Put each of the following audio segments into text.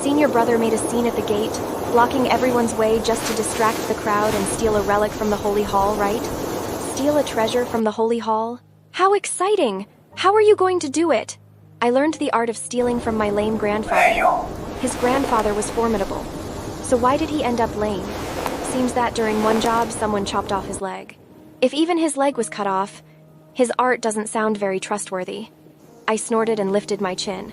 Senior brother made a scene at the gate, blocking everyone's way just to distract the crowd and steal a relic from the Holy Hall, right? Steal a treasure from the Holy Hall? How exciting! How are you going to do it? I learned the art of stealing from my lame grandfather. His grandfather was formidable. So why did he end up lame? Seems that during one job, someone chopped off his leg. If even his leg was cut off, his art doesn't sound very trustworthy. I snorted and lifted my chin.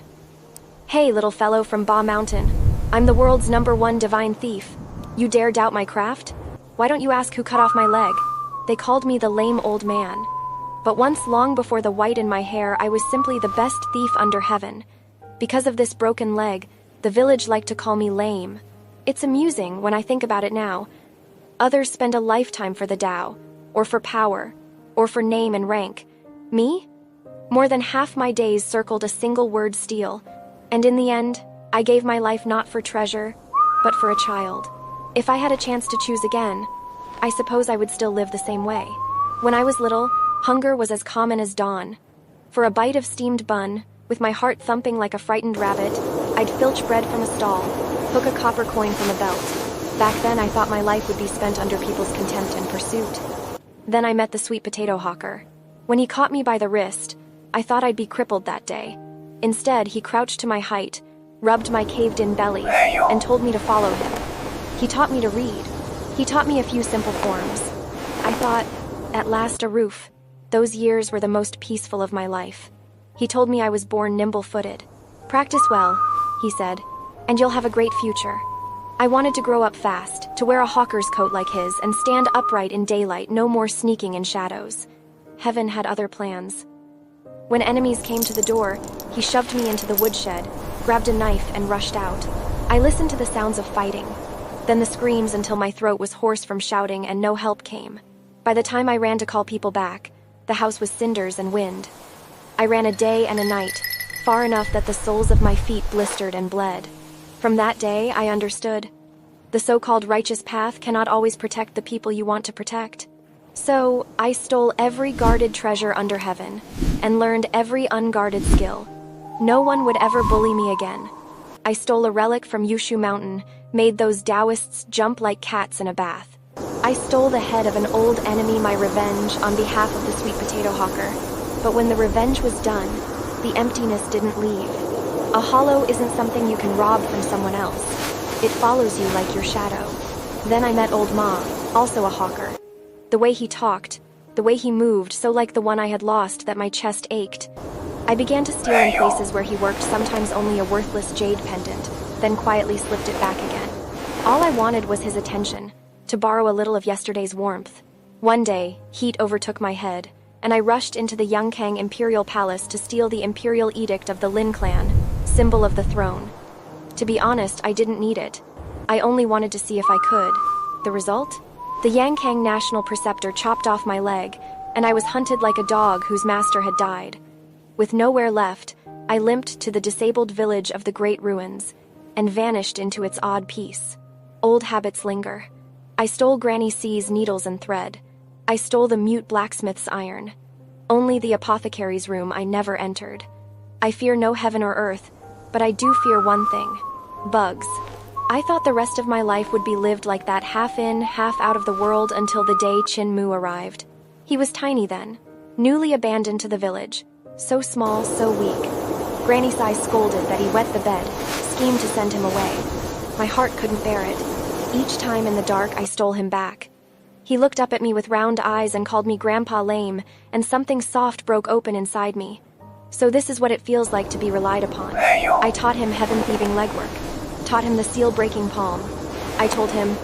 Hey, little fellow from Ba Mountain. I'm the world's #1 divine thief. You dare doubt my craft? Why don't you ask who cut off my leg? They called me the lame old man. But once, long before the white in my hair, I was simply the best thief under heaven. Because of this broken leg, the village liked to call me lame. It's amusing when I think about it now. Others spend a lifetime for the Tao, or for power, or for name and rank. Me? More than half my days circled a single word: steal. And in the end, I gave my life not for treasure, but for a child. If I had a chance to choose again, I suppose I would still live the same way. When I was little, hunger was as common as dawn. For a bite of steamed bun, with my heart thumping like a frightened rabbit, I'd filch bread from a stall, hook a copper coin from a belt. Back then, I thought my life would be spent under people's contempt and pursuit. Then I met the sweet potato hawker. When he caught me by the wrist, I thought I'd be crippled that day. Instead, he crouched to my height, rubbed my caved-in belly, and told me to follow him. He taught me to read. He taught me a few simple forms. I thought, at last a roof. Those years were the most peaceful of my life. He told me I was born nimble-footed. Practice well, he said, and you'll have a great future. I wanted to grow up fast, to wear a hawker's coat like his and stand upright in daylight, no more sneaking in shadows. Heaven had other plans. When enemies came to the door, he shoved me into the woodshed, grabbed a knife, and rushed out. I listened to the sounds of fighting, then the screams until my throat was hoarse from shouting and no help came. By the time I ran to call people back, the house was cinders and wind. I ran a day and a night, far enough that the soles of my feet blistered and bled. From that day, I understood. The so-called righteous path cannot always protect the people you want to protect. So, I stole every guarded treasure under heaven, and learned every unguarded skill. No one would ever bully me again. I stole a relic from Yuxu Mountain, made those Taoists jump like cats in a bath. I stole the head of an old enemy, my revenge, on behalf of the sweet potato hawker. But when the revenge was done, the emptiness didn't leave. A hollow isn't something you can rob from someone else. It follows you like your shadow. Then I met Old Ma, also a hawker. The way he talked, the way he moved, so like the one I had lost that my chest ached. I began to steal in places where he worked, sometimes only a worthless jade pendant, then quietly slipped it back again. All I wanted was his attention, to borrow a little of yesterday's warmth. One day, heat overtook my head, and I rushed into the Yankang Imperial Palace to steal the Imperial Edict of the Lin clan, symbol of the throne. To be honest, I didn't need it. I only wanted to see if I could. The result? The Yankang National Preceptor chopped off my leg, and I was hunted like a dog whose master had died. With nowhere left, I limped to the disabled village of the Great Ruins, and vanished into its odd peace. Old habits linger. I stole Granny C's needles and thread. I stole the mute blacksmith's iron. Only the apothecary's room I never entered. I fear no heaven or earth, but I do fear one thing: bugs. I thought the rest of my life would be lived like that, half in, half out of the world, until the day Qin Mu arrived. He was tiny then, newly abandoned to the village. So small, so weak. Granny Sai scolded that he wet the bed, schemed to send him away. My heart couldn't bear it. Each time in the dark, I stole him back. He looked up at me with round eyes and called me Grandpa Lame, and something soft broke open inside me. So this is what it feels like to be relied upon. I taught him heaven-thieving legwork, taught him the seal-breaking palm. I told him,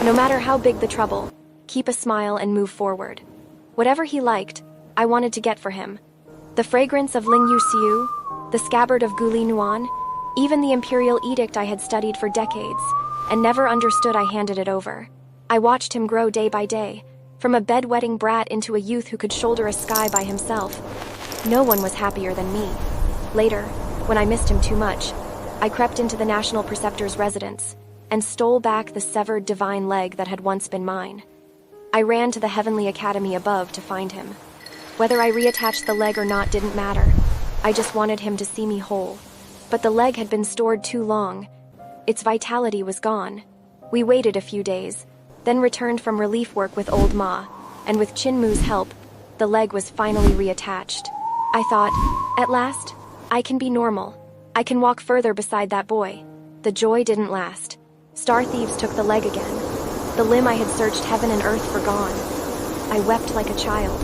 no matter how big the trouble, keep a smile and move forward. Whatever he liked, I wanted to get for him. The fragrance of Ling Yu Xiu, the scabbard of Guli Nuan, even the Imperial Edict I had studied for decades, and never understood. I handed it over. I watched him grow day by day, from a bedwetting brat into a youth who could shoulder a sky by himself. No one was happier than me. Later, when I missed him too much, I crept into the National Preceptor's residence and stole back the severed divine leg that had once been mine. I ran to the Heavenly Academy above to find him. Whether I reattached the leg or not didn't matter. I just wanted him to see me whole. But the leg had been stored too long. Its vitality was gone. We waited a few days, then returned from relief work with old Ma, and with Chinmu's help, the leg was finally reattached. I thought, at last, I can be normal. I can walk further beside that boy. The joy didn't last. Star thieves took the leg again. The limb I had searched heaven and earth for gone. I wept like a child.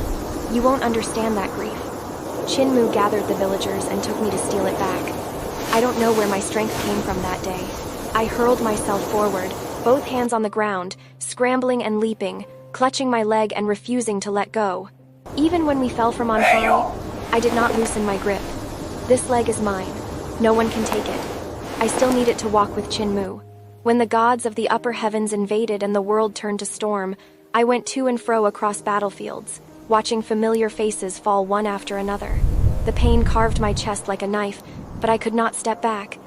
You won't understand that grief. Qin Mu gathered the villagers and took me to steal it back. I don't know where my strength came from that day. I hurled myself forward, both hands on the ground, scrambling and leaping, clutching my leg and refusing to let go. Even when we fell from on high, I did not loosen my grip. This leg is mine. No one can take it. I still need it to walk with Qin Mu. When the gods of the upper heavens invaded and the world turned to storm, I went to and fro across battlefields, watching familiar faces fall one after another. The pain carved my chest like a knife, but I could not step back.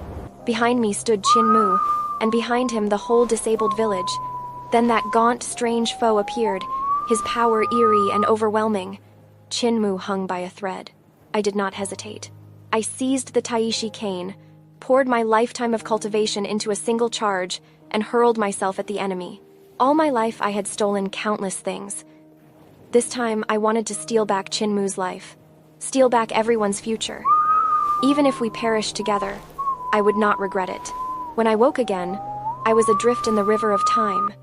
Behind me stood Qin Mu, and behind him the whole disabled village. Then that gaunt, strange foe appeared, his power eerie and overwhelming. Qin Mu hung by a thread. I did not hesitate. I seized the Taishi cane, poured my lifetime of cultivation into a single charge, and hurled myself at the enemy. All my life I had stolen countless things. This time I wanted to steal back Qin Mu's life, steal back everyone's future. Even if we perished together, I would not regret it. When I woke again, I was adrift in the river of time.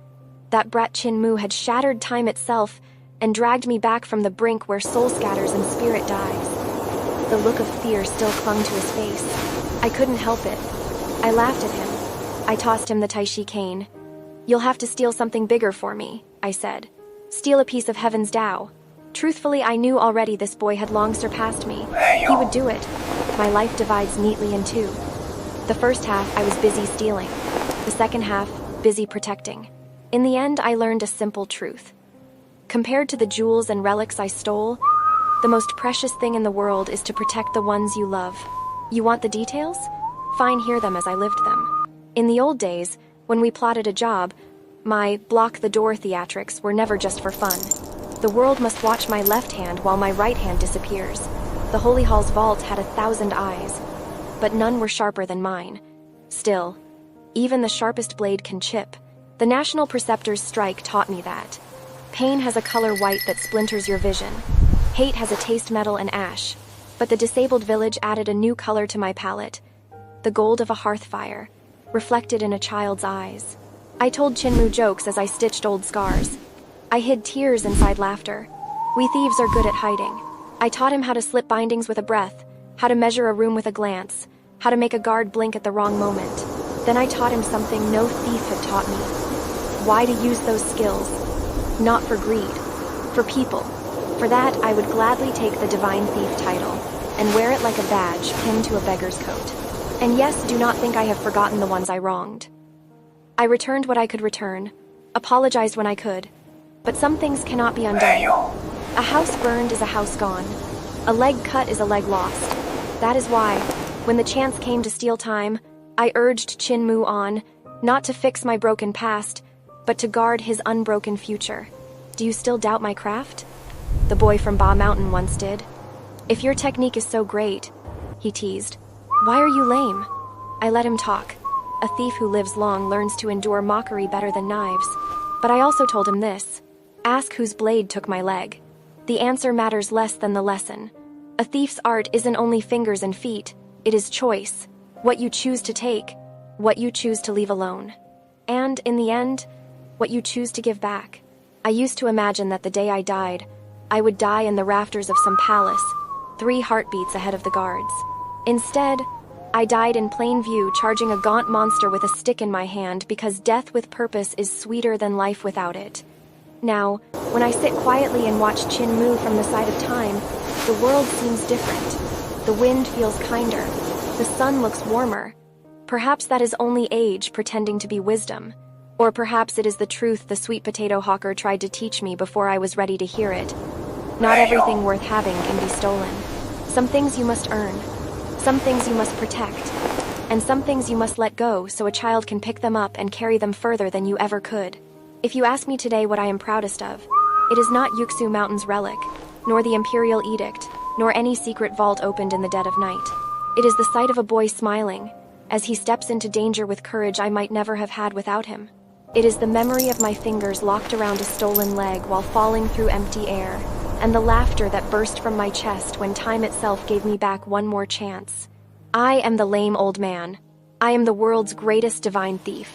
That brat Qin Mu had shattered time itself and dragged me back from the brink where soul scatters and spirit dies. The look of fear still clung to his face. I couldn't help it. I laughed at him. I tossed him the Taishi cane. "You'll have to steal something bigger for me," I said. "Steal a piece of heaven's Tao." Truthfully, I knew already this boy had long surpassed me. He would do it. My life divides neatly in two. The first half, I was busy stealing. The second half, busy protecting. In the end, I learned a simple truth. Compared to the jewels and relics I stole, the most precious thing in the world is to protect the ones you love. You want the details? Fine, hear them as I lived them. In the old days, when we plotted a job, my block-the-door theatrics were never just for fun. The world must watch my left hand while my right hand disappears. The Holy Hall's vault had 1,000 eyes, but none were sharper than mine. Still, even the sharpest blade can chip. The National Preceptor's strike taught me that. Pain has a color white that splinters your vision. Hate has a taste metal and ash. But the disabled village added a new color to my palette. The gold of a hearth fire, reflected in a child's eyes. I told Chinmu jokes as I stitched old scars. I hid tears inside laughter. We thieves are good at hiding. I taught him how to slip bindings with a breath, how to measure a room with a glance, how to make a guard blink at the wrong moment. Then I taught him something no thief had taught me. Why to use those skills. Not for greed. For people. For that, I would gladly take the Divine Thief title and wear it like a badge pinned to a beggar's coat. And yes, do not think I have forgotten the ones I wronged. I returned what I could return, apologized when I could, but some things cannot be undone. A house burned is a house gone. A leg cut is a leg lost. That is why, when the chance came to steal time, I urged Qin Mu on, not to fix my broken past, but to guard his unbroken future. Do you still doubt my craft? The boy from Ba Mountain once did. If your technique is so great, he teased, why are you lame? I let him talk. A thief who lives long learns to endure mockery better than knives. But I also told him this. Ask whose blade took my leg. The answer matters less than the lesson. A thief's art isn't only fingers and feet, it is choice. What you choose to take, what you choose to leave alone. And, in the end, what you choose to give back. I used to imagine that the day I died, I would die in the rafters of some palace, 3 heartbeats ahead of the guards. Instead, I died in plain view, charging a gaunt monster with a stick in my hand because death with purpose is sweeter than life without it. Now, when I sit quietly and watch Qin Mu from the side of time, the world seems different. The wind feels kinder. The sun looks warmer. Perhaps that is only age pretending to be wisdom. Or perhaps it is the truth the sweet potato hawker tried to teach me before I was ready to hear it. Not everything worth having can be stolen. Some things you must earn. Some things you must protect. And some things you must let go so a child can pick them up and carry them further than you ever could. If you ask me today what I am proudest of, it is not Yuxu Mountain's relic, nor the Imperial Edict, nor any secret vault opened in the dead of night. It is the sight of a boy smiling, as he steps into danger with courage I might never have had without him. It is the memory of my fingers locked around a stolen leg while falling through empty air, and the laughter that burst from my chest when time itself gave me back one more chance. I am the lame old man. I am the world's greatest divine thief.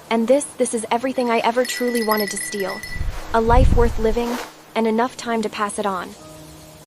And this is everything I ever truly wanted to steal. A life worth living, and enough time to pass it on.